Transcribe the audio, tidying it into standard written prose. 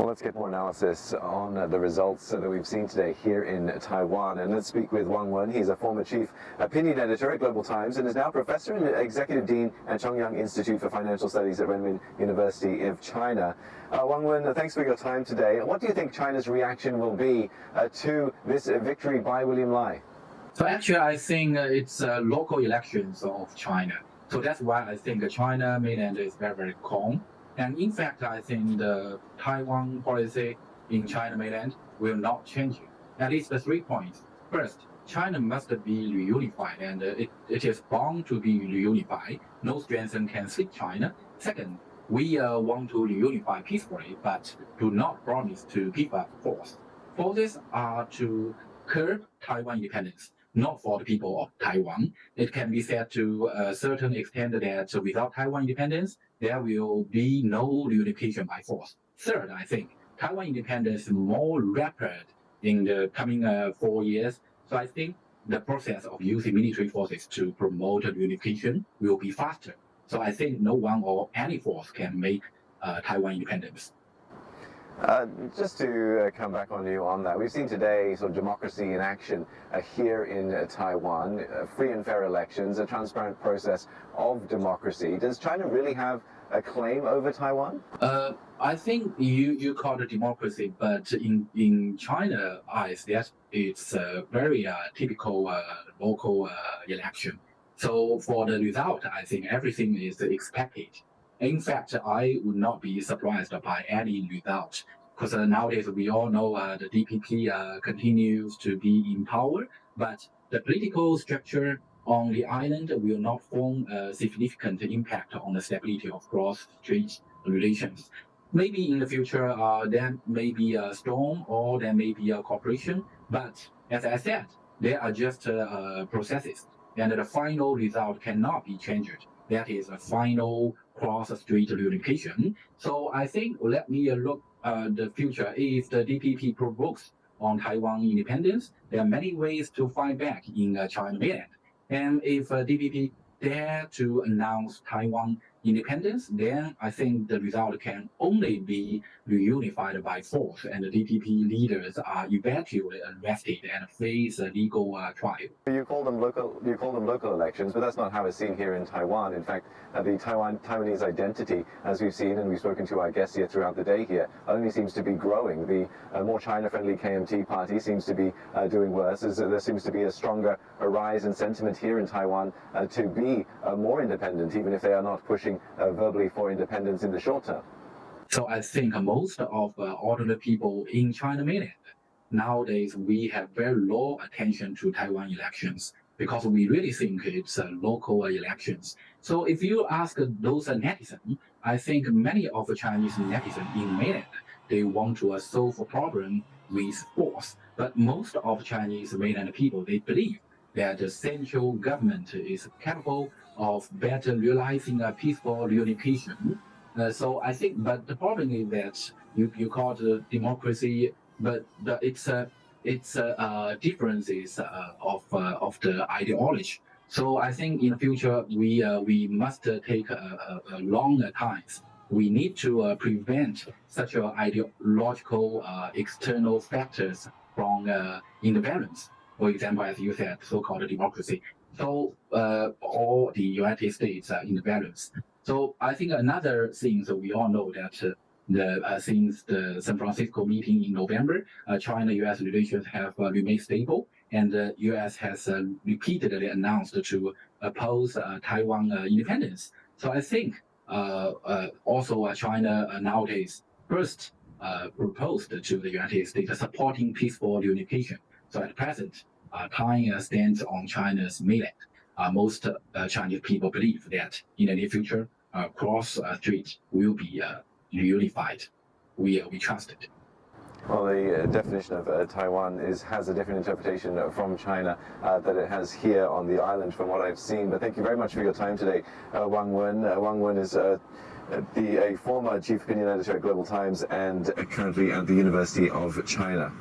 Well, let's get more analysis on the results that we've seen today here in Taiwan. And let's speak with Wang Wen. He's a former chief opinion editor at Global Times and is now professor and executive dean at Chongyang Institute for Financial Studies at Renmin University of China. Wang Wen, thanks for your time today. What do you think China's reaction will be to this victory by William Lai? So actually, I think it's local elections of China. So that's why I think China mainland is very, very calm. And in fact, I think the Taiwan policy in China mainland will not change. At least the 3 points. First, China must be reunified, and it is bound to be reunified. No strength can split China. Second, we want to reunify peacefully, but do not promise to give up force. Forces are to curb Taiwan independence, not for the people of Taiwan. It can be said to a certain extent that without Taiwan independence, there will be no reunification by force. Third, I think Taiwan independence is more rapid in the coming 4 years. So I think the process of using military forces to promote reunification will be faster. So I think no one or any force can make Taiwan independence. Just to come back on you on that, we've seen today sort of democracy in action here in Taiwan, free and fair elections, a transparent process of democracy. Does China really have a claim over Taiwan? I think you call it democracy, but in China eyes, that it's a very typical local election. So for the result, I think everything is expected. In fact, I would not be surprised by any result, because nowadays we all know the DPP continues to be in power, but the political structure on the island will not form a significant impact on the stability of cross-strait relations. Maybe in the future there may be a storm or there may be a cooperation, but as I said, they are just processes, and the final result cannot be changed. That is a final cross-strait reunification. So I think let me look at the future. If the DPP provokes on Taiwan independence, there are many ways to fight back in China mainland. And if DPP dare to announce Taiwan independence, then I think the result can only be reunified by force, and the DPP leaders are eventually arrested and face a legal trial. You call them local elections, but that's not how it's seen here in Taiwan. In fact, the Taiwanese identity, as we've seen and we've spoken to our guests here throughout the day here, only seems to be growing. The more China-friendly KMT party seems to be doing worse, as there seems to be a stronger rise in sentiment here in Taiwan to be more independent, even if they are not pushing verbally for independence in the short term. So I think most of ordinary people in China mainland, nowadays we have very low attention to Taiwan elections because we really think it's local elections. So if you ask those netizens, I think many of the Chinese netizens in mainland, they want to solve a problem with force. But most of Chinese mainland people, they believe that the central government is capable of better realizing a peaceful reunification. So I think, but the problem is that you call it democracy, but it's differences of the ideology. So I think in the future we must take a longer time. We need to prevent such ideological external factors from interference. For example, as you said, so-called democracy. So all the United States interference. So I think another thing, so we all know that since the San Francisco meeting in November, China-U.S. relations have remained stable, and the U.S. has repeatedly announced to oppose Taiwan independence. So I think also China nowadays first proposed to the United States supporting peaceful reunification. So at present, Taiwan stands on China's mainland. Most Chinese people believe that in the near future, cross-strait will be reunified. We trust it. Well, the definition of Taiwan has a different interpretation from China that it has here on the island from what I've seen. But thank you very much for your time today, Wang Wen. Wang Wen is a former chief opinion editor at Global Times and currently at the University of China.